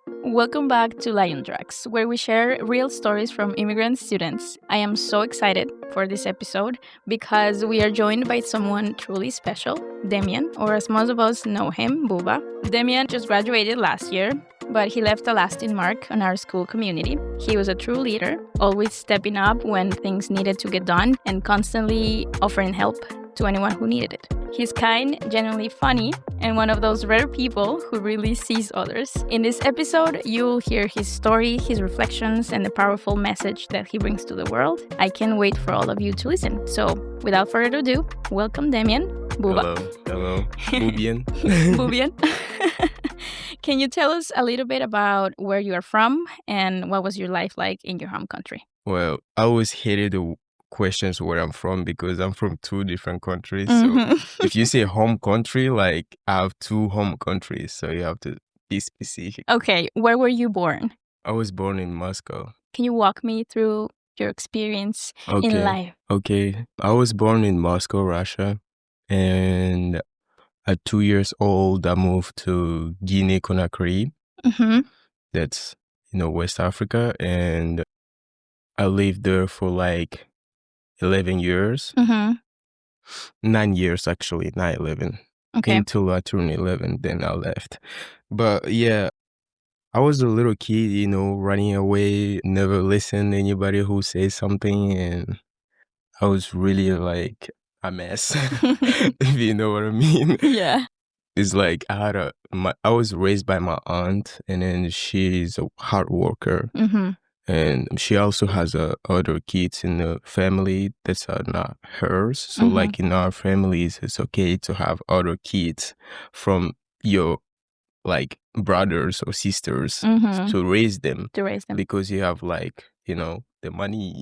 Welcome back to Lion Tracks, where we share real stories from immigrant students. I am so excited for this episode because we are joined by someone truly special, Demian, or as most of us know him, Buba. Demian just graduated last year, but he left a lasting mark on our school community. He was a true leader, always stepping up when things needed to get done and constantly offering help to anyone who needed it. He's kind, genuinely funny, and one of those rare people who really sees others. In this episode, you'll hear his story, his reflections, and the powerful message that he brings to the world. I can't wait for all of you to listen. So, without further ado, welcome Demian. Buba. Hello. Bubian. Bubian. Can you tell us a little bit about where you are from and what was your life like in your home country? Well, I always hated the questions where I'm from because I'm from two different countries. Mhm. So if you say home country, like I have two home countries, so you have to be specific. Okay, where were you born? I was born in Moscow. Can you walk me through your experience in Okay. life? Okay. I was born in Moscow, Russia, and at 2 years old, I moved to Guinea, Conakry. Mm-hmm. That's, West Africa, and I lived there for like 11 years. Mm-hmm. 9 years actually, not 11. Okay. Until I turned 11, then I left. But yeah, I was a little kid, running away, never listen to anybody who says something, and I was really like a mess, if you know what I mean. Yeah. It's like I was raised by my aunt, and then she's a hard worker. Mm-hmm. And she also has other kids in the family that's not hers. So Mhm. like in our families, it's okay to have other kids from your like brothers or sisters Mhm. to raise them To raise them. because you have like, the money.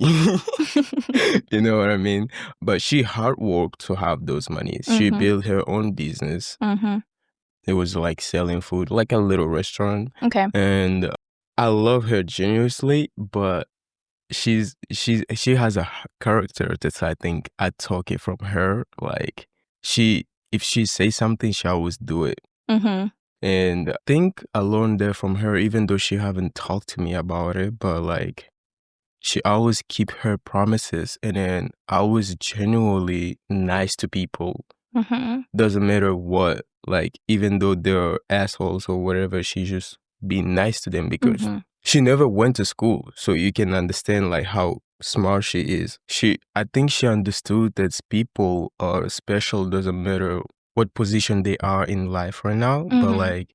You know what I mean? But she hard worked to have those monies. She Mhm. built her own business. Mm-hmm. It was like selling food, like a little restaurant. Okay. And I love her genuinely, but she has a character that I think I took it from her. Like if she says something, she always do it. Mm-hmm. And I think I learned that from her, even though she haven't talked to me about it, but like she always keep her promises, and then I was genuinely nice to people. Mm-hmm. Doesn't matter what, like even though they're assholes or whatever, she just be nice to them because Mm-hmm. she never went to school, so you can understand like how smart she is. I think she understood that people are special, doesn't matter what position they are in life right now. But Mhm. like,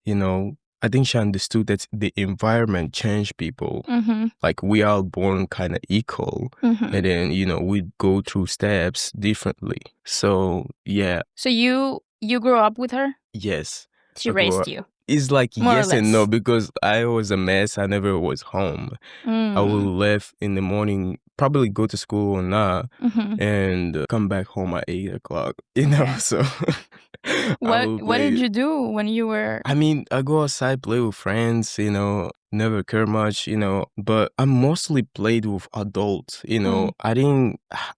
I think she understood that the environment changed people. Mm-hmm. Like we are born kind of equal, Mm-hmm. and then, we go through steps differently. So yeah, So you grew up with her? yes. She I grew raised up- you. It's like More or yes and no less. because I was a mess. I never was home. I Mm. would leave in the morning, probably go to school or not, Mm-hmm. and come back home at 8 o'clock, Okay. So I would What did play. you do when you were? I mean, I go outside, play with friends, never care much, but I mostly played with adults, Mm.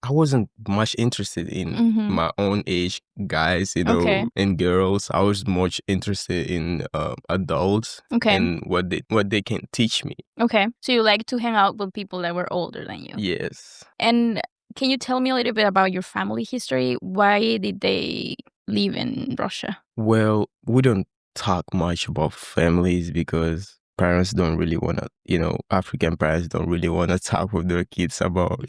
I wasn't much interested in Mhm. my own age guys, Okay. and girls. I was much interested in adults Okay. and what they can teach me. Okay. So you like to hang out with people that were older than you. Yes. And can you tell me a little bit about your family history? Why did they live in Russia? Well, we don't talk much about families because parents don't really want to, African parents don't really want to talk with their kids about,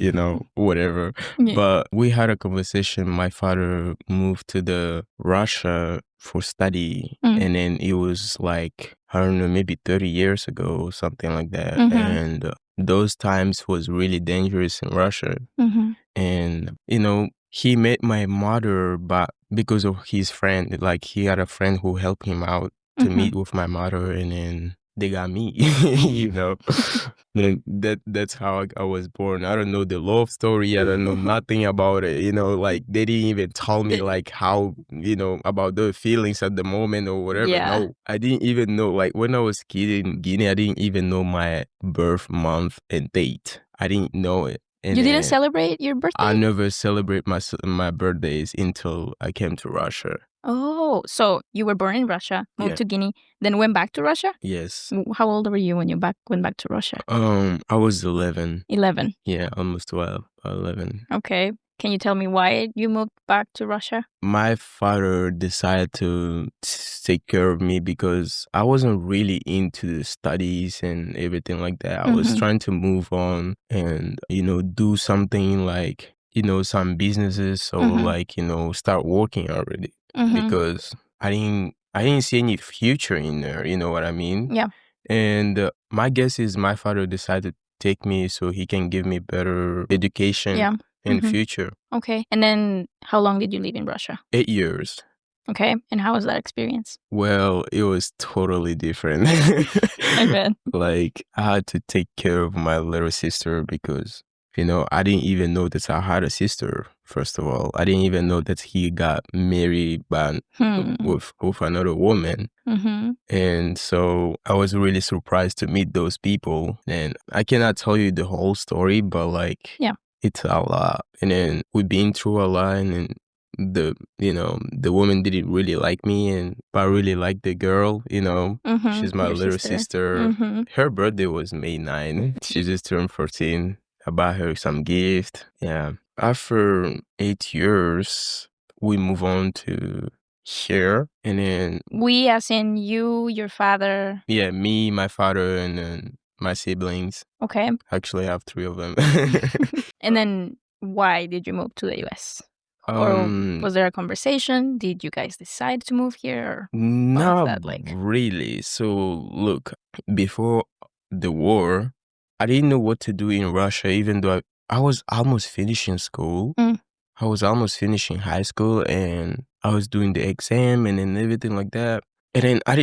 whatever. Yeah. But we had a conversation. My father moved to the Russia for study, Mm. and then it was like, I don't know, maybe 30 years ago or something like that. Mhm. And those times was really dangerous in Russia. Mm-hmm. And, he met my mother but because of his friend. Like he had a friend who helped him out to Mhm. meet with my mother, and then they got me, you know. Like that's how I was born. I don't know the love story. I don't know nothing about it, like they didn't even tell me like how, about the feelings at the moment or whatever. Yeah. No, I didn't even know. Like when I was kid in Guinea, I didn't even know my birth month and date. I didn't know it. And You didn't then celebrate your I birthday? never celebrate my birthdays until I came to Russia. Oh, so you were born in Russia, moved Yeah. to Guinea, then went back to Russia? Yes. How old were you when you went back to Russia? I was 11. 11. Yeah, almost 12, 11. Okay. Can you tell me why you moved back to Russia? My father decided to take care of me because I wasn't really into the studies and everything like that. I was trying to move on and, do something like, some businesses or like, start working already because I didn't see any future in there, you know what I mean? Yeah. And my guess is my father decided to take me so he can give me better education Yeah. and future. Okay. And then how long did you live in Russia? 8 years. Okay. And how was that experience? Well, it was totally different. I bet. Like, I had to take care of my little sister because, I didn't even know that I had a sister, first of all. I didn't even know that he got married with another woman. And so I was really surprised to meet those people. And I cannot tell you the whole story, but like, Yeah. it's a lot. And then we've been through a lot, and then the woman didn't really like me, but I really liked the girl. She's my Your little sister. sister. Her birthday was May 9. She just turned 14. I bought her some gift. Yeah. After 8 years, we move on to here, and then We, as in you, your father. yeah, me, my father, and then my siblings. Okay. Actually, I have 3 of them. And then why did you move to the US? Or was there a conversation? Did you guys decide to move here? Or Not that like? really. So look, before the war, I didn't know what to do in Russia, even though I was almost finishing school. I was almost finishing high school, and I was doing the exam and then everything like that. And then I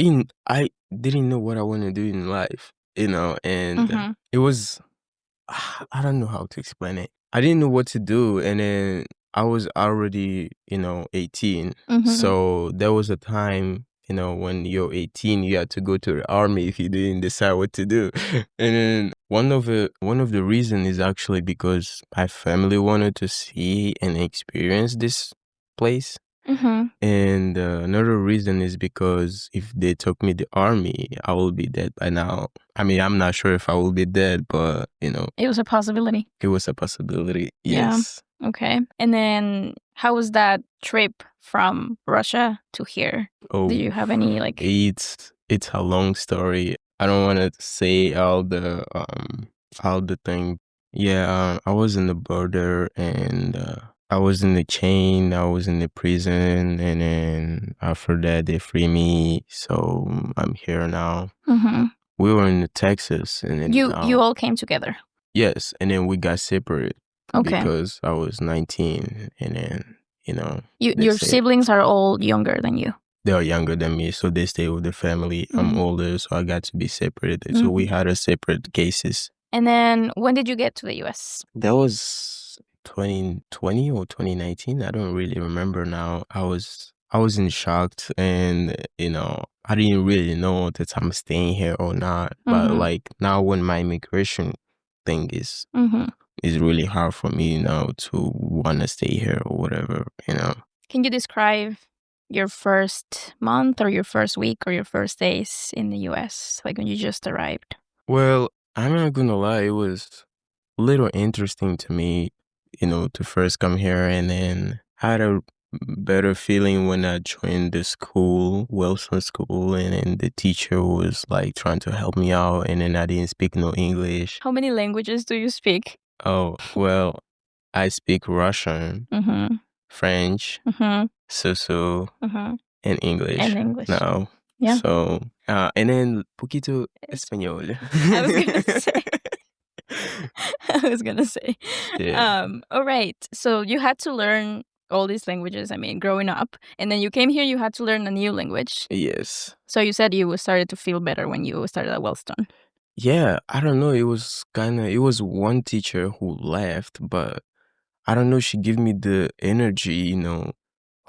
didn't know what I want to do in life, and it was, I don't know how to explain it. I didn't know what to do, and then I was already, 18. So there was a time, when you're 18, you had to go to the army if you didn't decide what to do. And then one of the reasons is actually because my family wanted to see and experience this place. And another reason is because if they took me to the army, I will be dead by now. I mean, I'm not sure if I will be dead, but, It was a possibility. it was a possibility. Yeah. Yes. Okay. And then how was that trip from Russia to here? Oh, Did you have any like? it's a long story. I don't want to say all the thing. Yeah, I was in the border, and I was in the chain. I was in the prison, and then after that they free me. So I'm here now. We were in Texas, and then You all came together. yes, and then we got separate Okay. because I was 19, and then they Your say siblings are all younger than you. they are younger than me, so they stay with the family. I'm older, so I got to be separated. So we had a separate cases. And then when did you get to the US? That was 2020 or 2019. I don't really remember now. I was in shock, and I didn't really know that I'm staying here or not. But like now, when my immigration thing is really hard for me now to want to stay here or whatever. Can you describe your first month or your first week or your first days in the US, like when you just arrived? Well, I'm not gonna lie, it was a little interesting to me, to first come here, and then had a better feeling when I joined the school, Wilson School, and then the teacher was like trying to help me out, and then I didn't speak no English. How many languages do you speak? Oh, well, I speak Russian, French, Susu, and English. And English. Now. Yeah. So, and then poquito español. I was gonna say. I was gonna say. Yeah. All right. So you had to learn all these languages, I mean, growing up. And then you came here, you had to learn a new language. Yes. So you said you started to feel better when you started at Wellstone. Yeah, I don't know. It was one teacher who left, but I don't know. She gave me the energy,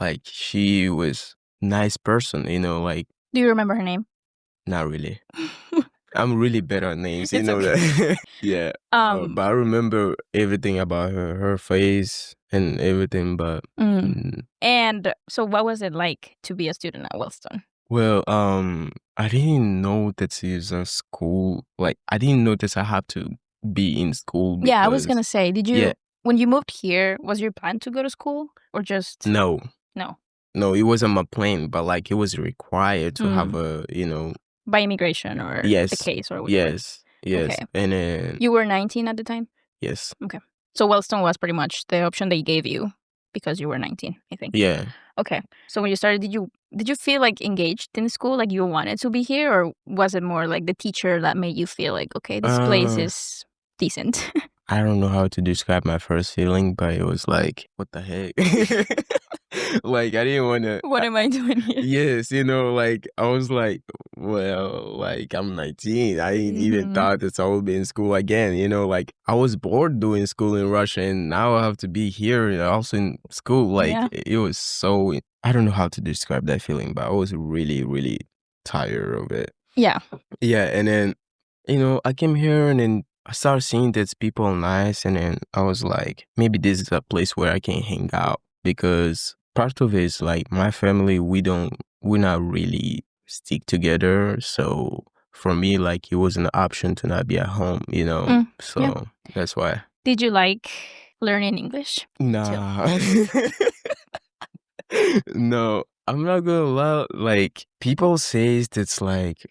like she was nice person, like Do you remember her name? not really. I'm really bad at names, you It's know okay. that. Yeah. But I remember everything about her face and everything. But And so what was it like to be a student at Wellston? well, I didn't know that it's a school. Like, I didn't know that I have to be in school Yeah, I was because gonna say, yeah, when you moved here, was your plan to go to school or just no, no? no, it wasn't my plan, but like it was required to have Mm. a, By immigration or the yes, case or whatever. yes, yes, Okay. and then You were 19 at the time? yes, Okay. So Wellston was pretty much the option they gave you because you were 19, I think. yeah. Okay. So when you started, did you feel like engaged in school, like you wanted to be here, or was it more like the teacher that made you feel like, okay, this place Uh, is decent? I don't know how to describe my first feeling, but it was like, what the heck? Like, I didn't want to. What am I doing here? Yes, like, I was like, well, like, I'm 19. I ain't even Mhm. thought that I would be in school again, like, I was bored doing school in Russia, and now I have to be here and also in school. Like, Yeah. it was so, I don't know how to describe that feeling, but I was really, really tired of it. Yeah. Yeah, and then, I came here and then I started seeing that people are nice, and then I was like, maybe this is a place where I can hang out because part of it is like my family, we're not really stick together. So for me, like it was an option to not be at home, Yeah. So that's why. Did you like learning English too? Nah. No, I'm not gonna lie. Like people says that's like,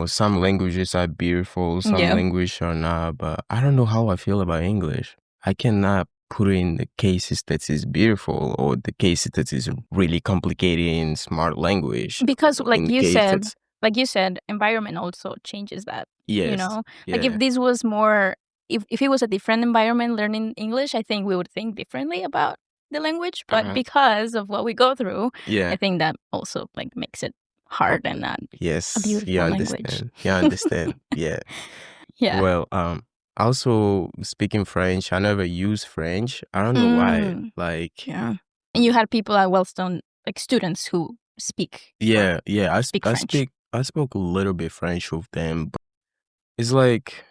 some languages are beautiful, some Yeah. languages are not, but I don't know how I feel about English. I cannot put in the cases that is beautiful or the cases that is really complicated in smart language. Because In the case that's like you said, environment also changes that. yes, Like if yeah, this was more if it was a different environment learning English, I think we would think differently about the language. But uh, because of what we go through, I yeah. think that also like makes it hard and not a Yes, you beautiful language. understand. You understand. Yeah. Yeah. Well, also speaking French, I never use French. I don't know why. Mm, Like, yeah. And you had people at Wellstone, like students who speak or yeah, speak French. I spoke a little bit French with them, but it's like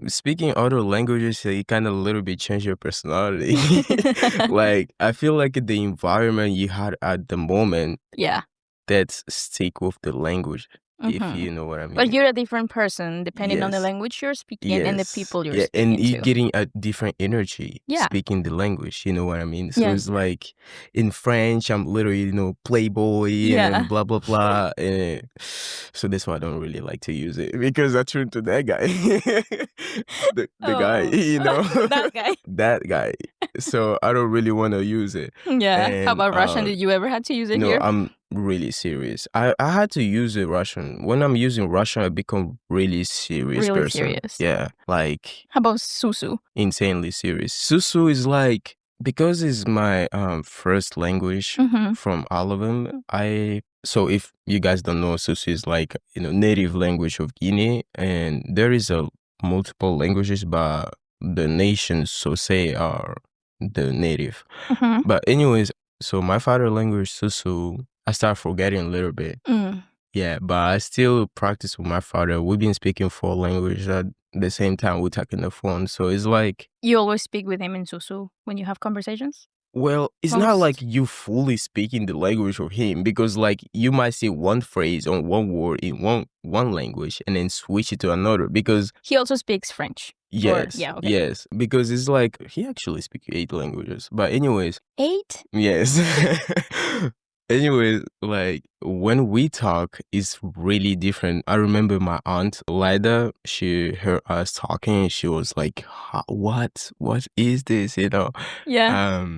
speaking other languages, it kind of a little bit change your personality. Like, I feel like the environment you had at the moment Yeah. that's stick with the language, if Mm-hmm. you know what I But mean. you're a different person depending on the Yes. language you're speaking and the Yes. people you're Yeah, and speaking you to. getting a different energy Yeah. speaking the language, you know what I mean? So Yeah. it's like in French, I'm literally, playboy and then Yeah. blah blah blah. And so that's why I don't really like to use it because I turned to that guy. The guy, Oh, that guy. that guy. So I don't really want to use it. Yeah. How And about Russian? Did you ever had to use it no, here? I'm really serious. I had to use it Russian. When I'm using Russian, I become really serious Really person. serious. Yeah, like How about Susu? insanely serious. Susu is like because it's my first language Mm-hmm. from all of them. So if you guys don't know, Susu is like native language of Guinea, and there is a multiple languages, but the nations so say are the native. Mm-hmm. But anyways, so my father language Susu, I start forgetting a little bit. Mm. Yeah, but I still practice with my father. We've been speaking four languages at the same time we talk on the phone. So it's like, You always speak with him in Susu when you have conversations? well, it's not like you fully speaking the language of him because like you might say one phrase or one word in one language and then switch it to another because He also speaks French. yes, Yeah, okay. yes, because it's like he actually speaks 8 languages. But anyways, 8? yes. Anyways, like when we talk, it's really different. I remember my aunt Lida, she heard us talking and she was like, What is this? Yeah.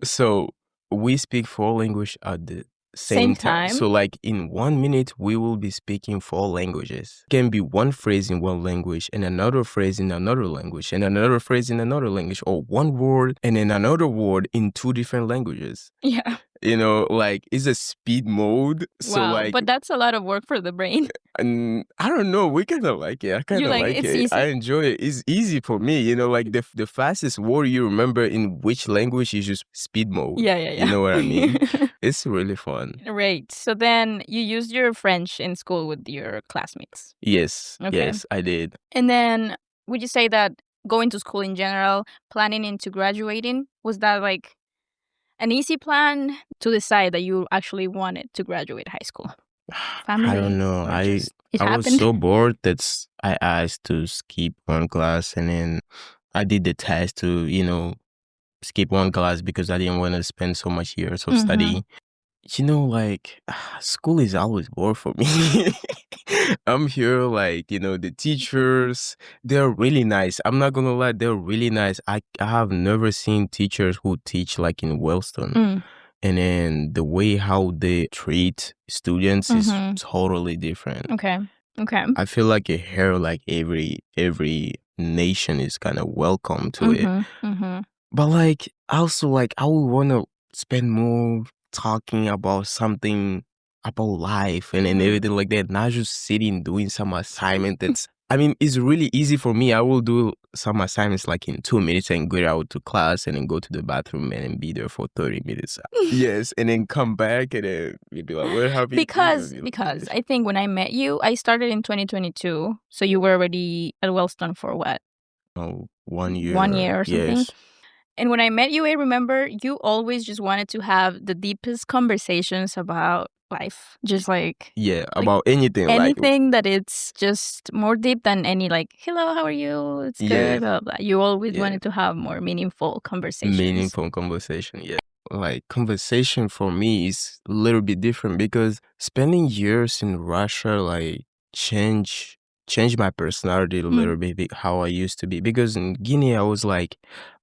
So we speak four language at the Same same time. time? So like in 1 minute, we will be speaking four languages. Can be one phrase in one language and another phrase in another language and another phrase in another language or one word and then another word in two different languages. Yeah. like it's a speed mode. So Wow, like, but that's a lot of work for the brain. and I don't know, we kind of like it. I kind You of like like it's it. I easy. enjoy it. It's easy for me, like the fastest word you remember in which language is just speed mode. Yeah, yeah, You know what I mean? yeah. It's really fun. Right. So then you used your French in school with your classmates. Yes, Okay. yes, I did. And then would you say that going to school in general, planning into graduating, was that like an easy plan to decide that you actually wanted to graduate high school? I don't Family know. or just it I was happened? so bored that I asked to skip one class, and then I did the test to, skip one class because I didn't want to spend so much years of Mhm. studying. Like, school is always bored for me. I'm here, like, the teachers, they're really nice. I'm not gonna lie, they're really nice. I have never seen teachers who teach like in Wellston. Mm. And then the way how they treat students is Mhm. totally different. Okay. Okay. I feel like here, like every nation is kind of welcome to it. Mhm. Mhm. But like also like I would want to spend more talking about something about life and Mhm. everything like that, not just sitting doing some assignment it's really easy for me. I will do some assignments like in 2 minutes and get out to class and then go to the bathroom and then be there for 30 minutes. Yes, and then come back and then you'd be like, where have you Because been? because I think when I met you, I started in 2022, so you were already at Wellston for what? Oh, 1 year. 1 year or something? Yes. And when I met you, I remember you always just wanted to have the deepest conversations about life. Just Yeah, like about anything like anything that it's just more deep than any like, "Hello, how are you? It's yeah, good," blah, blah. You always yeah. wanted to have more meaningful conversations. Meaningful conversation, yeah. Like conversation for me is a little bit different because spending years in Russia like change change my personality a Mm. little bit how I used to be. Because in Guinea I was like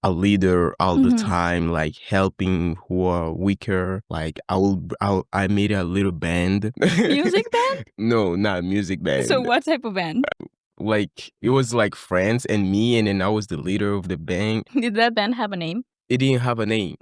a leader all the Mhm. time, like helping who are weaker. Like I made a little band. Music band? No, not music So band. what type of band? Like it was like friends and me, and then I was the leader of the band. Did that band have a name? It didn't have a name.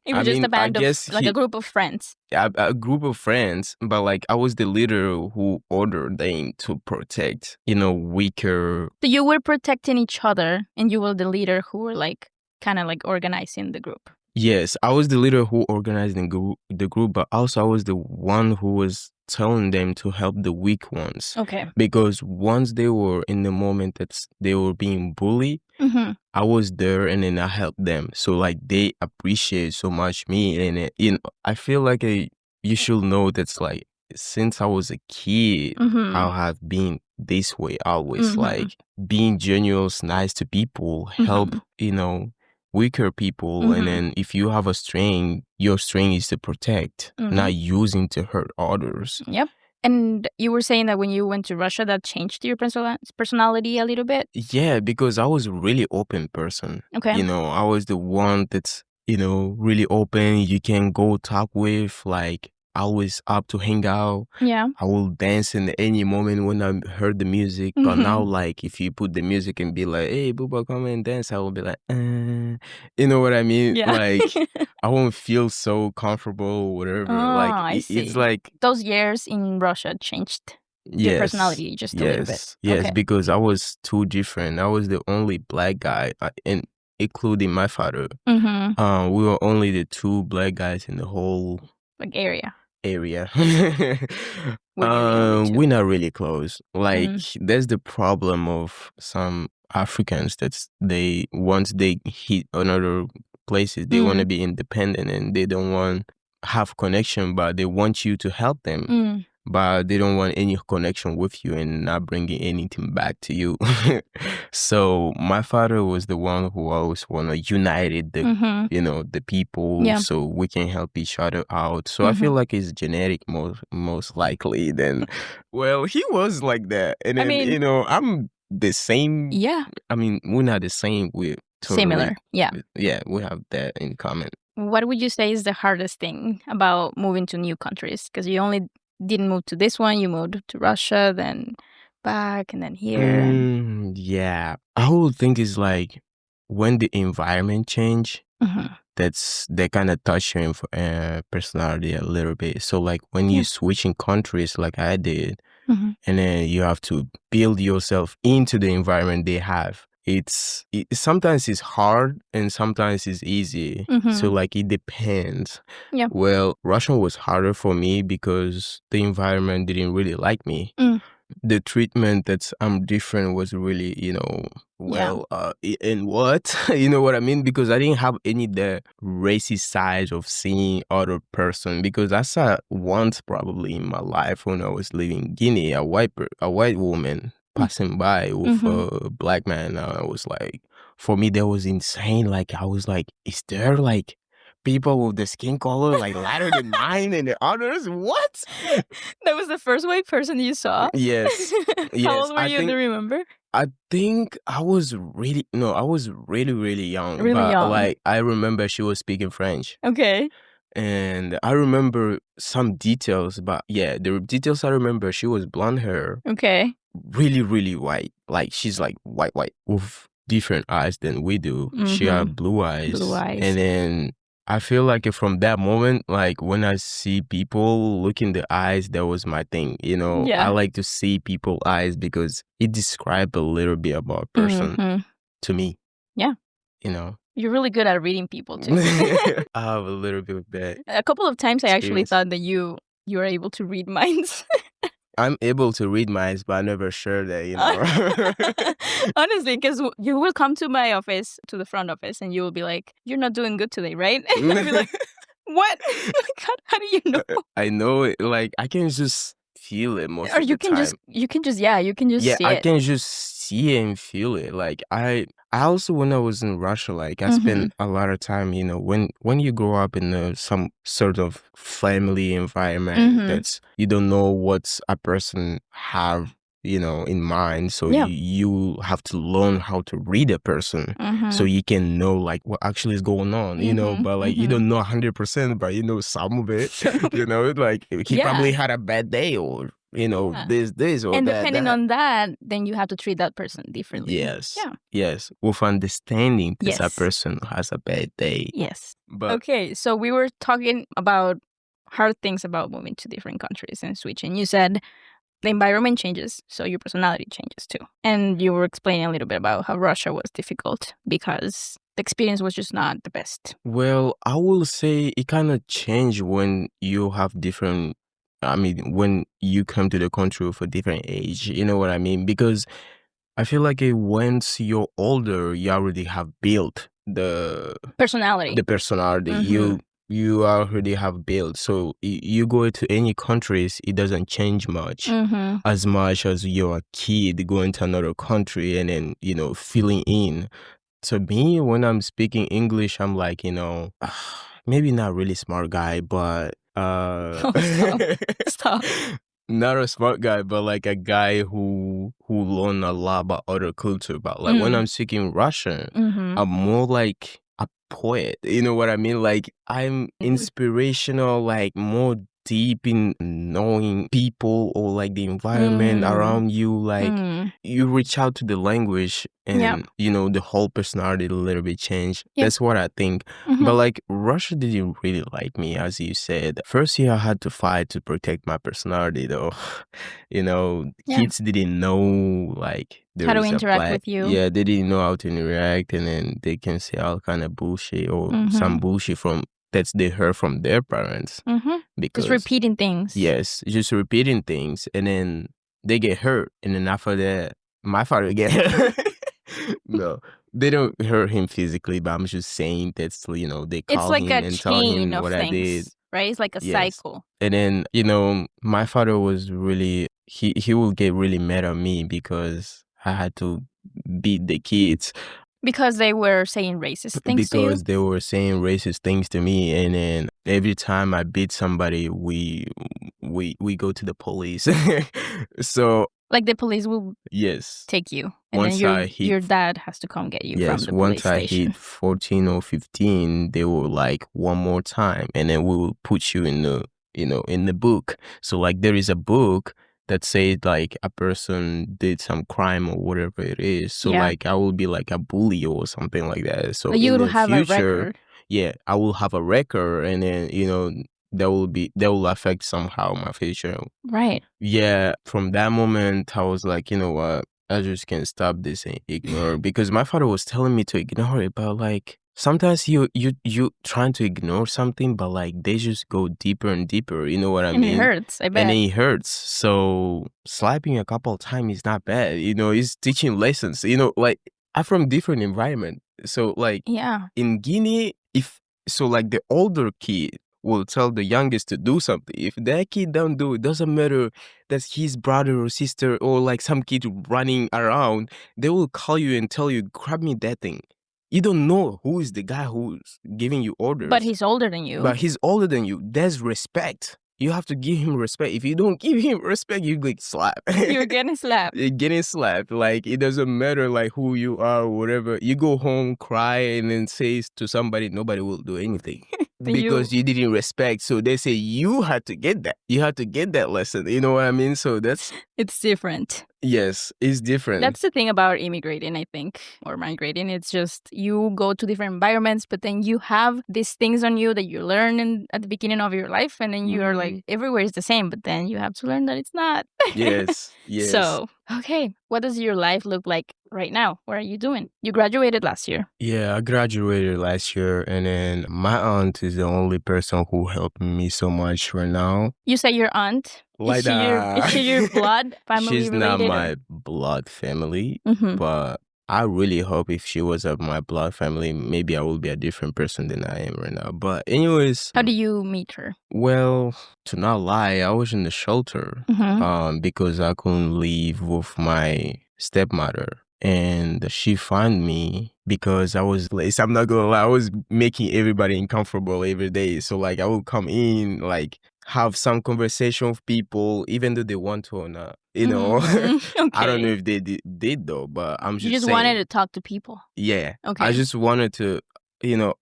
It I was just a mean, I band of guess like a group of friends. a group of friends, but like I was the leader who ordered them to protect, weaker. So you were protecting each other and you were the leader who were like kind of like organizing the group. Yes, I was the leader who organized the group, but also I was the one who was telling them to help the weak ones. Okay. Because once they were in the moment that they were being bullied, Mhm. I was there and then I helped them. So like they appreciate so much me, and I feel like you should know that's like since I was a kid, Mhm. I have been this way always, Mhm. like being generous, nice to people, help, Mhm. weaker people, and Mhm. then if you have a strength, your strength is to protect, Mhm. not using to hurt others. Yep. And you were saying that when you went to Russia, that changed your personality a little bit. Yeah, because I was a really open person. Okay. I was the one that's, really open. You can go talk with, like, always up to hang out. Yeah. I will dance in any moment when I heard the music. But now, Mhm. like, if you put the music and be like, hey, Buba, come and dance, I will be like, You know what I mean? Yeah. Like, I won't feel so comfortable or whatever. Oh, Like, I it's see. like, Those years in Russia changed your yes, personality just a little bit. yes, Okay. because I was too different. I was the only black guy, and including my father. Mhm. We were only the two black guys in the whole Like area. area. Were you the only two? We're not really close. Like, Mm. there's the problem of some Africans that's they once they hit another places, they want to Mm. be independent and they don't want have connection, but they want you to help them, Mm. but they don't want any connection with you and not bringing anything back to you. So my father was the one who always want to united Mhm. the people Yeah. so we can help each other out. So I feel Mhm. like it's genetic most likely. Then, well, he was like that, and I then mean, I'm the same. yeah, I mean, we're not the same. We're totally, similar. Yeah. yeah, we have that in common. What would you say is the hardest thing about moving to new countries? Because you only didn't move to this one, you moved to Russia, then back, and then here, and Yeah, I would think it's like when the environment change, Mhm. that kind of touch your personality a little bit. So like when Yeah. you switching countries like I did, Mm-hmm. and then you have to build yourself into the environment they have. Sometimes it's hard and sometimes it's easy. So Mm-hmm. like it depends. Yeah. Well, Russian was harder for me because the environment didn't really like me. Mm. The treatment that I'm different was really, Yeah. in what? You know what I mean? Because I didn't have any the racist side of seeing other person, because I saw once probably in my life when I was living in Guinea, a white woman passing by with Mm-hmm. a black man. I was like, for me, that was insane. Like, I was like, is there like people with the skin color like lighter than mine and the others? What? That was the first white person you saw? Yes. How Yes. old were you? Do you remember? I think I was really no, I was really, really young. Really But young. like I remember she was speaking French. Okay. And I remember some details, but yeah, the details I remember, she was blonde hair, Okay. really, really white. Like she's like white, with different eyes than we do. She Mm-hmm. had blue eyes. Blue eyes. And then I feel like from that moment, like when I see people look in the eyes, that was my thing. Yeah. I like to see people's eyes because it describes a little bit about a person Mm-hmm. to me. Yeah. You're really good at reading people too. I have a little bit of that. A couple of times I actually experience. thought that you were able to read minds. I'm able to read minds, but I never share that, Honestly, because you will come to my office, to the front office, and you will be like, "You're not doing good today, right?" And I'll be like, "What? How do you know?" I know it. Like I can just feel it most Or of you the can time. just see I it. can just see and feel it. Like I also, when I was in Russia, like I Mhm. spent a lot of time, when you grow up in some sort of family environment Mhm. that's, you don't know what's a person have, in mind. So Yeah. you have to learn how to read a person so Mhm. you can know like what actually is going on, Mhm. but like you don't know 100%, but you know some of it, like he Yeah. probably had a bad day, or Yeah. this or And that. depending on that, then you have to treat that person differently. Yes. Yeah. Yes. With understanding that Yes. a person has a bad day. Yes. But Okay, so we were talking about hard things about moving to different countries and switching. You said the environment changes, so your personality changes too. And you were explaining a little bit about how Russia was difficult because the experience was just not the best. well, I will say it kind of changed when you have different. I mean, when you come to the country with a different age, you know what I mean? Because I feel like once you're older, you already have built Personality. the personality. Mhm. You already have built. So you go to any countries, it doesn't change much, Mhm. as much as you're a kid going to another country and then filling in. To me, when I'm speaking English, I'm like, maybe not really smart guy, but Oh, stop. Stop. not a smart guy, but like a guy who learn a lot about other culture. But like when Mm. I'm speaking Russian, Mhm. I'm more like a poet. You know what I mean? Like I'm inspirational, like more deep in knowing people or like the environment around you. Like you reach out to the language Yeah. and the whole personality a little bit change. Yeah. That's what I think. Mhm. But like Russia didn't really like me, as you said. First year I had to fight to protect my personality though. Yeah. Kids didn't know like there How to is a interact black. with you. Yeah, they didn't know how to interact, and then they can say all kind of bullshit or some Mhm. bullshit from that they heard from their parents. Mhm. Because Just repeating things. yes, just repeating things, and then they get hurt, and then after that, my father get hurt. No, they don't hurt him physically, but I'm just saying that's they It's call like him a and tell chain him of what I did. things, right? It's like a Yes. cycle. And then, my father was really, he will get really mad at me because I had to beat the kids Because they were saying racist things to you? because they were saying racist things to me. And then every time I beat somebody, we go to the police. So, Like the police will yes. take you, and Once then I hit your dad has to come get you from Yes, the police once I station. hit 14 or 15, they were like, one more time, and then we will put you in the book. So like there is a book that says like a person did some crime or whatever it is. So Yeah. like I will be like a bully or something like that. So Like, you in will the have a future, record. yeah, I will have a record, and then that will affect somehow my future. Right. Yeah, from that moment, I was like, you know what? I just can't stop this and ignore, because my father was telling me to ignore it, but like sometimes you trying to ignore something, but like they just go deeper and deeper. You know what I And it mean? hurts, I And bet. then it hurts. So slapping a couple of times is not bad. It's teaching lessons. Like I'm from different environment, so like Yeah. in Guinea, if so, like the older kid will tell the youngest to do something. If that kid don't do it, doesn't matter that's his brother or sister or like some kid running around, they will call you and tell you, grab me that thing. You don't know who is the guy who's giving you orders. But he's older than you. But he's older than you. There's respect. You have to give him respect. If you don't give him respect, you get slapped. You're getting slapped. You're getting slapped. Like it doesn't matter like who you are or whatever. You go home, cry, and then say to somebody, nobody will do anything. Because you didn't respect. So they say you had to get that. You had to get that lesson. You know what I mean? So it's different. Yes, it's different. That's the thing about immigrating, I think, or migrating. It's just you go to different environments, but then you have these things on you that you learn at the beginning of your life, and then you're like, everywhere is the same, but then you have to learn that it's not. Yes. So, okay, what does your life look like right now? What are you doing? You graduated last year. Yeah, I graduated last year, and then my aunt is the only person who helped me so much right now. You say your aunt? Like is she your blood family She's related? not my blood family, Mhm. but I really hope if she was of my blood family, maybe I would be a different person than I am right now. But anyways, How do you meet her? well, to not lie, I was in the shelter because I couldn't live with my stepmother. And she found me because I was late. I'm not gonna lie, I was making everybody uncomfortable every day. So like I would come in, like have some conversation with people, even though they want to or not. Okay. I don't know if they did though, but I'm just You just saying. wanted to talk to people. Yeah. Okay. I just wanted to,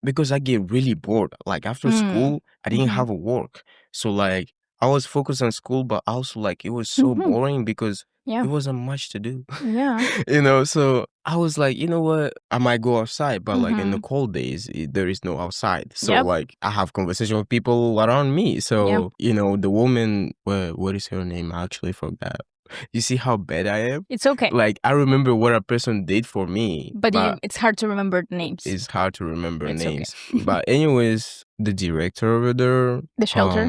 because I get really bored. Like after school, I didn't have a work. So like I was focused on school, but also like it was so boring because Yeah. it wasn't much to do. Yeah. So I was like, you know what? I might go outside, but like in the cold days, there is no outside. So Yep. like I have conversation with people around me. So, the woman, what is her name? I actually forgot. You see how bad I am? It's okay. Like I remember what a person did for me. But it's hard to remember the names. It's hard to remember It's names. okay. But anyways, the director over there, The shelter?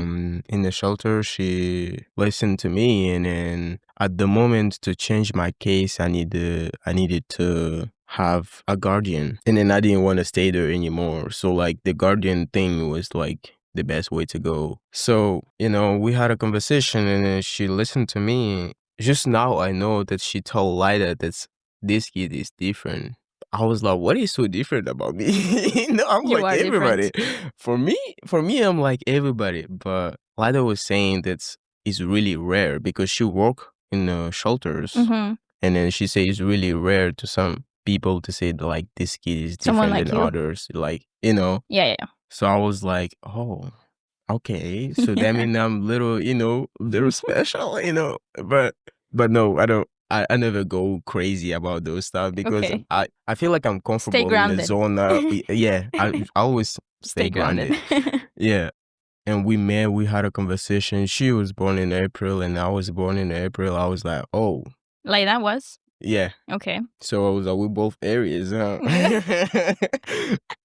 in the shelter, she listened to me, and then at the moment to change my case, I needed to have a guardian, and then I didn't want to stay there anymore. So like the guardian thing was like the best way to go. So we had a conversation, and then she listened to me. Just now I know that she told Lida that this kid is different. I was like, what is so different about me? I'm You like are everybody. different. For me, I'm like everybody. But Lida was saying that it's really rare because she work in the shelters, and then she says it's really rare to some people to say that, like this kid is Someone different like than you? others. Like Yeah. So I was like, oh. Okay, so that means I'm little special, but no, I don't. I never go crazy about those stuff because Okay. I feel like I'm comfortable in the grounded. zone. Yeah, I always stay grounded. Yeah, and we had a conversation. She was born in April, and I was born in April. I was like, oh, Like that was? yeah. Okay. So I was like, we both Aries, huh?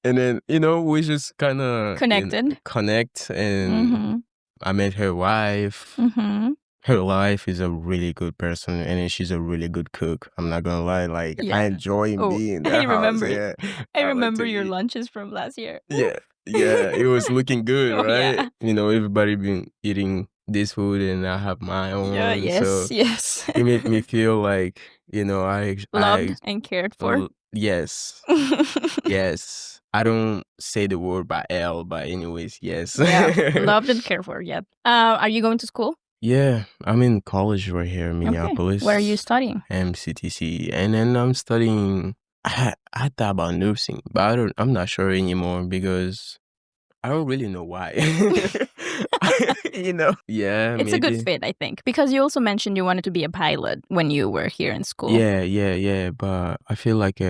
And then we just kind of connect, and I met her wife. Her wife is a really good person, and then she's a really good cook. I'm not gonna lie, like I enjoy being in the house. Yeah, I remember your lunches from last year. Yeah, it was looking good, Oh, right? yeah. Everybody been eating this food, and I have my own. So Yes. it made me feel like I Loved and cared for. Yes. Yes. I don't say the word by L, but anyways, yes. Yeah, loved and cared for. Yeah. Are you going to school? Yeah, I'm in college right here in Minneapolis. Okay. Where are you studying? MCTC, and then I'm studying. I thought about nursing, but I'm not sure anymore because I don't really know why. Yeah, it's a good fit, I think, because you also mentioned you wanted to be a pilot when you were here in school. Yeah, but I feel like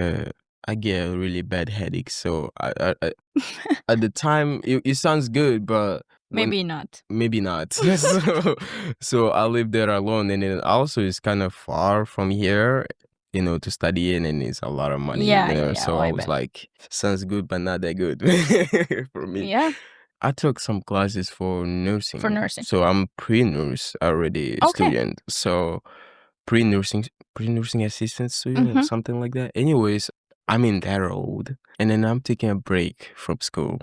I get a really bad headache. So I at the time it sounds good, but when Maybe not. maybe not. So I live there alone, and then also it's kind of far from here, to study in, and it's a lot of money Yeah, yeah, there. yeah. So Oh, I I was bet. like, sounds good, but not that good for me. Yeah, I took some classes for for nursing. nursing. So I'm pre-nurse already Okay. student. So pre-nursing pre-nursing assistant student or Mm-hmm. something like that. Anyways, I'm in that road. And then I'm taking a break from school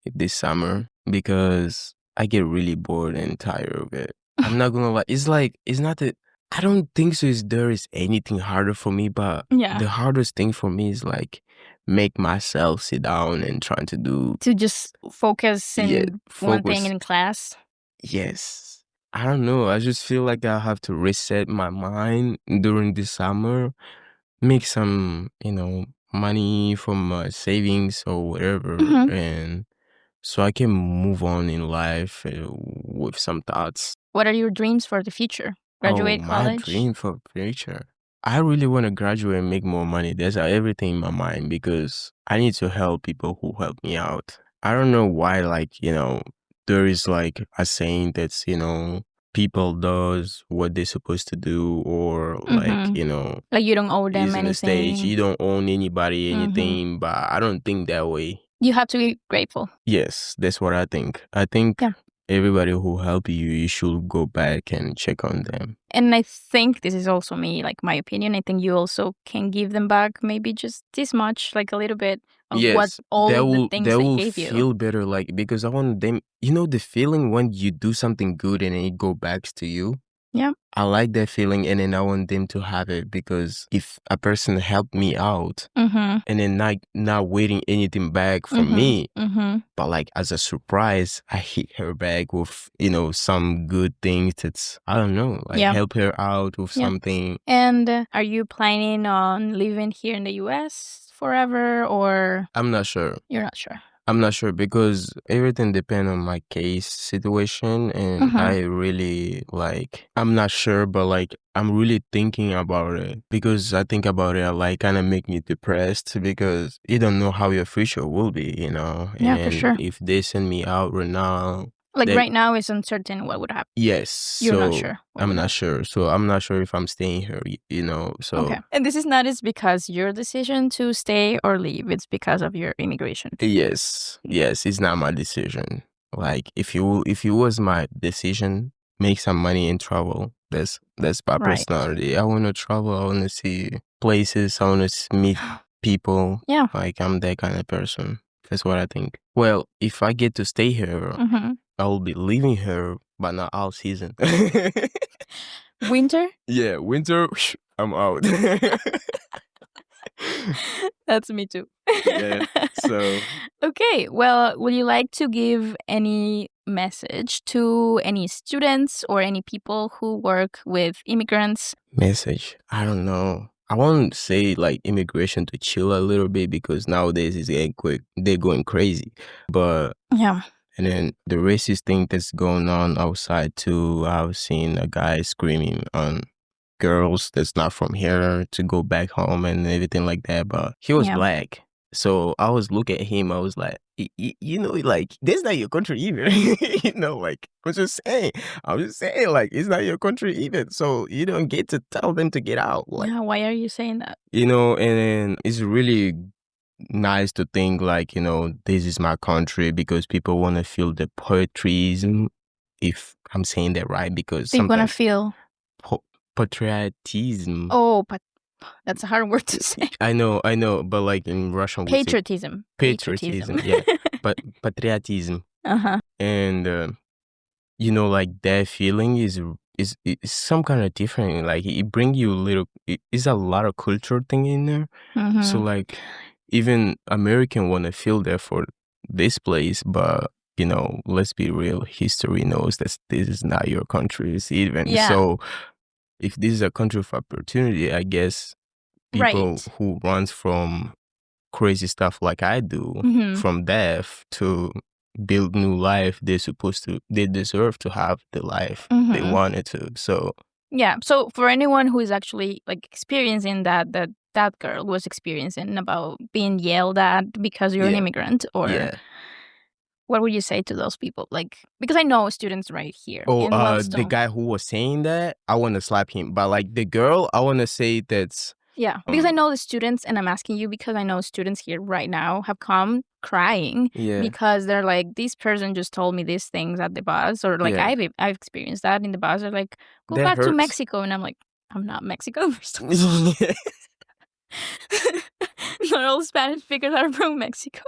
this summer because I get really bored and tired of it. I'm not gonna lie. It's like it's not that I don't think so there is anything harder for me, but Yeah. the hardest thing for me is like make myself sit down and trying to do To just focus yeah, in one thing focus. in class. Yes. I don't know. I just feel like I have to reset my mind during the summer, make some, money from my savings or whatever, Mm-hmm. and so I can move on in life with some thoughts. What are your dreams for the future? Oh, Graduate my college? dream for future. I really want to graduate and make more money. There's everything in my mind because I need to help people who help me out. I don't know why, like, there is like a saying that's, people does what they're supposed to do, or like, Mm-hmm. Like you don't owe them is in the stage. anything. You don't own anybody Mm-hmm. anything, but I don't think that way. You have to be grateful. Yes, that's what I think. I think Yeah. everybody who help you, you should go back and check on them. And I think this is also me, like my opinion. I think you also can give them back maybe just this much, like a little bit of what Yes, all the things they they will gave you. feel better, like because I want them. You know the feeling when you do something good and it go back to you. Yeah. I like that feeling, and then I want them to have it because if a person helped me out, Mm-hmm. and then not waiting anything back from Mm-hmm. me, Mm-hmm. but like as a surprise, I hit her back with some good things. That's I don't know, like Yeah. help her out with Yeah. something. And are you planning on living here in the U.S. forever, or I'm not sure. you're not sure? I'm not sure because everything depends on my case situation, and Mm-hmm. I really like I'm not sure, but like I'm really thinking about it because I think about it like kind of make me depressed because you don't know how your future will be, Yeah, for and sure. if they send me out right now, Like they right now, it's uncertain what would happen. yes, You're not so sure what I'm would not happen. sure. So I'm not sure if I'm staying here, so Okay. And this is not as because your decision to stay or leave. It's because of your immigration. yes, yes, it's not my decision. Like if it was my decision, make some money and travel. That's my Right. personality. I want to travel. I want to see places. I want to meet people. Yeah. Like I'm that kind of person. That's what I think. Well, if I get to stay here, Mm-hmm. I will be living here, but not all season. Winter? Yeah, winter, I'm out. That's me too. Yeah. So Okay. Well, would you like to give any message to any students or any people who work with immigrants? message. I don't know. I want to say like immigration to chill a little bit because nowadays it's getting quick. They're going crazy. But Yeah. and then the racist thing that's going on outside too. I've seen a guy screaming on girls that's not from here to go back home and everything like that. But he was Yeah. black. So I was looking at him, I was like, like, this not your country either. Like, I'm just saying, like, it's not your country either. So you don't get to tell them to get out. Like, Yeah. Why are you saying that? and then it's really nice to think like, this is my country because people want to feel the patriotism, if I'm saying that right, because They're gonna sometimes feel. patriotism. Oh, but that's a hard word to say. I know, but like in Russian we say Patriotism. patriotism, yeah, but patriotism, Uh-huh. and like that feeling is some kind of different. Like it bring you a little. It's a lot of culture thing in there. So Mm-hmm. like even American want to feel there for this place, but let's be real. History knows that this is not your country. It's even Yeah. so. If this is a country of opportunity, I guess people Right. who runs from crazy stuff like I do, Mm-hmm. from death to build new life, they deserve to have the life they Mm-hmm. wanted to. So Yeah. So for anyone who is actually like experiencing that that girl was experiencing about being yelled at because you're an Yeah. immigrant? Or Yeah. what would you say to those people? Like, because I know students right here Oh, in the Wellstone. guy who was saying that, I want to slap him. But like the girl, I want to say that's Yeah, because I know the students, and I'm asking you because I know students here right now have come crying yeah, because they're like, this person just told me these things at the bus, or like yeah. I've experienced that in the bus. They're like, go That back to hurts. Mexico, and I'm like, I'm not Mexico. First of all. Not all Spanish speakers are from Mexico.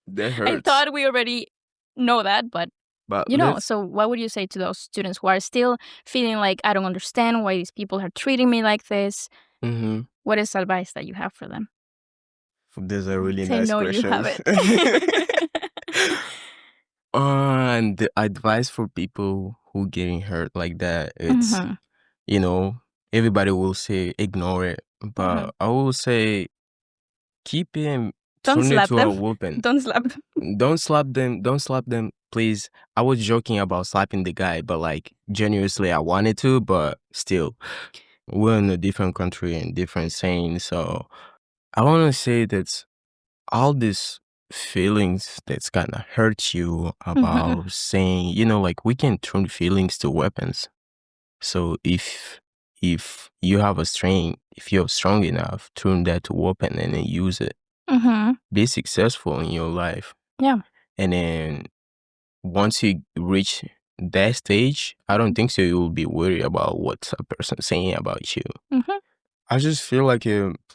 That I hurts. thought we already know that, but But you know. let's. So what would you say to those students who are still feeling like, I don't understand why these people are treating me like this? Mm-hmm. What is advice that you have for them? That's a really I nice know you question. have it. And the advice for people who getting hurt like that, it's, Mhm, you know, everybody will say ignore it, mhm. but I will say keep him, Don't turn it slap to a them. whooping. Don't slap them. Don't slap them. Don't slap them, please. I was joking about slapping the guy, but like genuinely, I wanted to, but still, we're in a different country and different scene. So I want to say that all these feelings that's gonna hurt you Mhm, about saying, like we can turn feelings to weapons. So if you have a strength, if you're strong enough, turn that to weapon and then use it. mhm. Be successful in your life. Yeah. And then once you reach that stage, I don't think so you will be worried about what a person saying about you. Mhm, I just feel like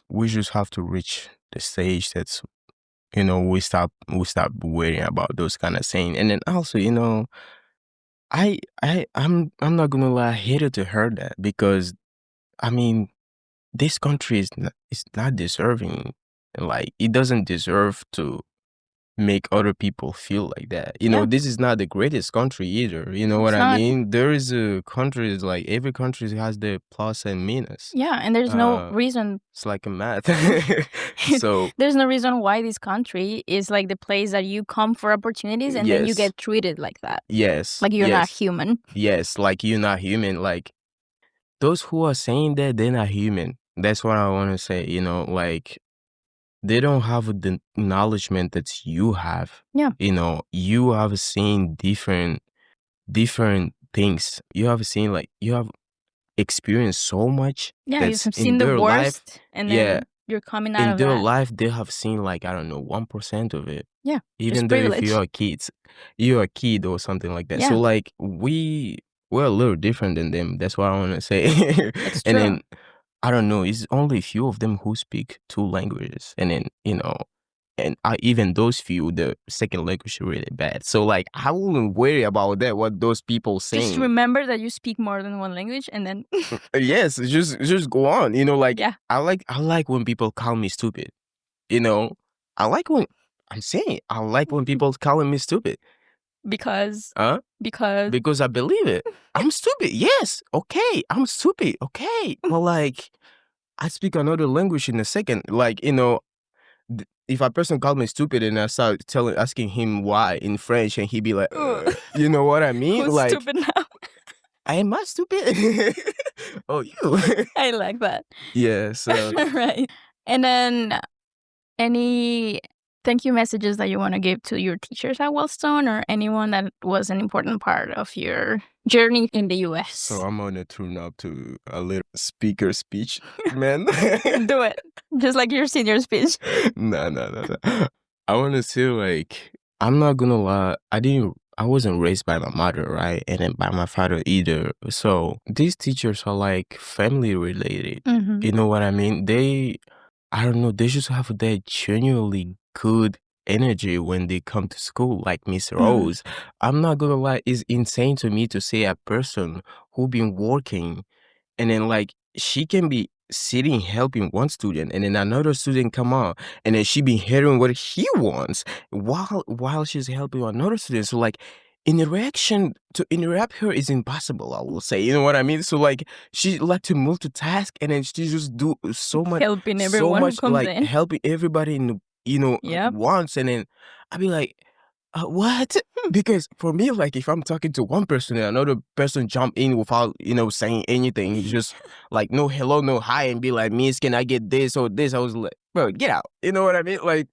we just have to reach the stage that's we stop worrying about those kind of saying. And then also, I'm not gonna lie, I hated to hear that because I mean this country is not deserving, like it doesn't deserve to make other people feel like that. yeah. This is not the greatest country either. You know what It's I not. mean? There is a countries, like every country has their plus and minus. Yeah, and there's no Uh, reason. it's like a math. So There's no reason why this country is like the place that you come for opportunities and then you yes, get treated like that. yes, Like you're not yes, human. yes. Like you're not human. Like those who are saying that they're not human. That's what I want to say. Like they don't have the acknowledgement that you have. Yeah. You have seen different things. You have seen, like, you have experienced so much Yeah, you've that's in seen the their life. worst and Yeah, then you're coming out in of their that. life they have seen, like, I don't know, 1% of it. Yeah, Even just though if privilege. you're a kid or something like that. So Yeah, like we're a little different than them. That's what I want to say. it's And true. then I don't know, it's only a few of them who speak two languages. And then, and even those few, the second language is really bad. So like, I wouldn't worry about that, what those people Just saying. remember that you speak more than one language and then Yes, just go on. Like yeah, I like when people call me stupid. You know, I like when I'm saying I like when people calling me stupid. because Huh? because Because I believe it. I'm stupid. Yes. Okay. I'm stupid. Okay. But like, I speak another language in a second. Like, if a person called me stupid and I start asking him why in French, and he'd be like, ugh, you know what I mean? who's Like, stupid now? am I stupid? Oh, you. I like that. Yeah. So, Right. And then any thank you messages that you want to give to your teachers at Wellstone or anyone that was an important part of your journey in the US? so I'm gonna turn up to a little speaker speech, man. Do it. Just like your senior speech. No, no, no, no. I want to say, like, I'm not gonna lie. I wasn't raised by my mother, right? And then by my father either. So these teachers are like family related. Mhm. You know what I mean? I don't know, they just have that genuinely good energy when they come to school, like Miss Mhm. Rose. I'm not gonna lie, it's insane to me to say a person who been working and then like she can be sitting helping one student and then another student come on and then she be hearing what he wants while she's helping another student. So like interaction to interrupt her is impossible, I will say. You know what I mean? So like she like to multitask and then she just do Helping so everyone who much comes like in. helping everybody in Yep. once. And then I be like, What? Because for me, like, if I'm talking to one person and another person jump in without, saying anything, it's just like, no hello, no hi, and be like, Miss, can I get this or this? I was like, bro, get out. You know what I mean? Like,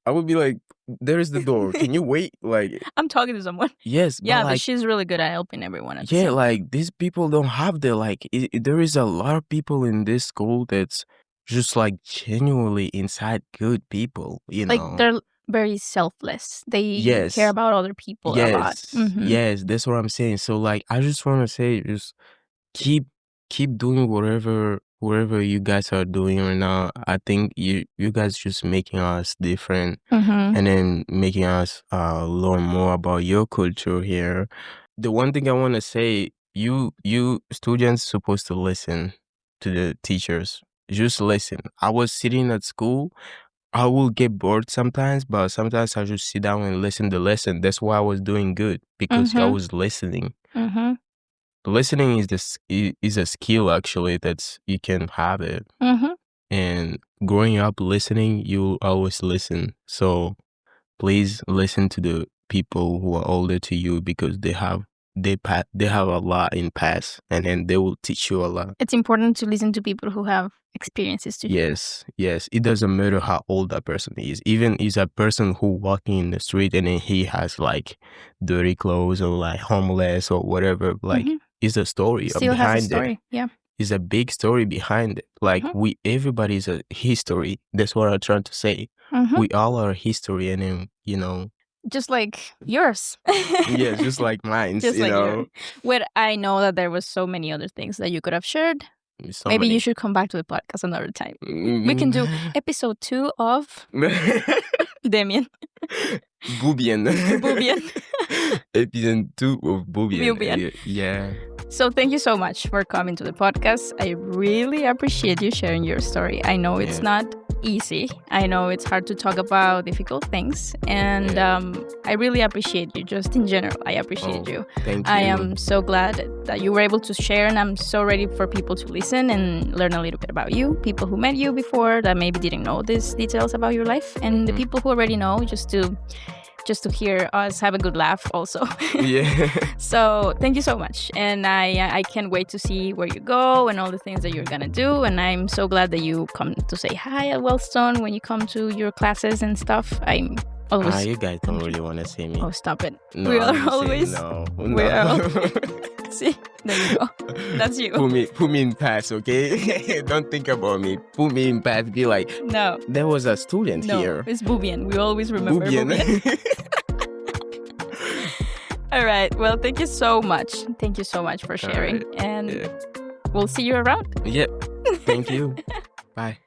I would be like, there's the door. Can you wait? Like, I'm talking to someone. yes, but Yeah, but like, she's really good at helping everyone at the yeah, same time. like, these people don't have the, like, there is a lot of people in this school that's just, like, genuinely inside good people, Like, they're very selfless. They care Yes. about other people a lot. Yes, yes, that's what I'm saying. So, like, I just wanna say, just keep keep doing whatever you guys are doing right now. I think you guys just making us different, Mm-hmm. and then making us learn more about your culture here. The one thing I wanna say, you students supposed to listen to the teachers. Just listen. I was sitting at school. I will get bored sometimes, but sometimes I just sit down and listen to the lesson. That's why I was doing good, because I Mm-hmm. was listening. Mm-hmm. Listening is a skill actually that's you can have it. Mm-hmm. And growing up listening, you always listen. So please listen to the people who are older to you, because they have a lot in past, and then they will teach you a lot. It's important to listen to people who have experiences to share. Yes, yes. It doesn't matter how old that person is. Even is a person who walking in the street and then he has like dirty clothes or like homeless or whatever. Like, Mm-hmm. it's a story Still has a behind it. story. Yeah. It's a big story behind it. Like, Mm-hmm. everybody's a history. That's what I'm trying to say. Mm-hmm. We all are history, and then Just like yours. yeah, just like mine. Just like yours. Well, I know that there was so many other things that you could have shared. So Maybe many. you should come back to the podcast another time. We can do episode 2 of Damien. Bubian. Bubian. Episode 2 of Bubian. Bubian. Yeah. So thank you so much for coming to the podcast. I really appreciate you sharing your story. I know it's not easy. I know it's hard to talk about difficult things. And I really appreciate you. Just in general, I appreciate you. Thank you. I am so glad that you were able to share, and I'm so ready for people to listen and learn a little bit about you. People who met you before that maybe didn't know these details about your life, and the people who already know, just to hear us have a good laugh also. Yeah. So thank you so much, and I can't wait to see where you go and all the things that you're gonna do. And I'm so glad that you come to say hi at Wellstone when you come to your classes and stuff. I'm always. You guys don't really want to see me. Oh, stop it! No, we are I'm always. saying no. We are. See, there you go. That's you. Put me in past, okay? Don't think about me. Put me in past. Be like, No, there was a student here. It's Bubian. We always remember Bubian. All right. Well, thank you so much. Thank you so much for sharing. Right. And we'll see you around. Yep. Thank you. Bye.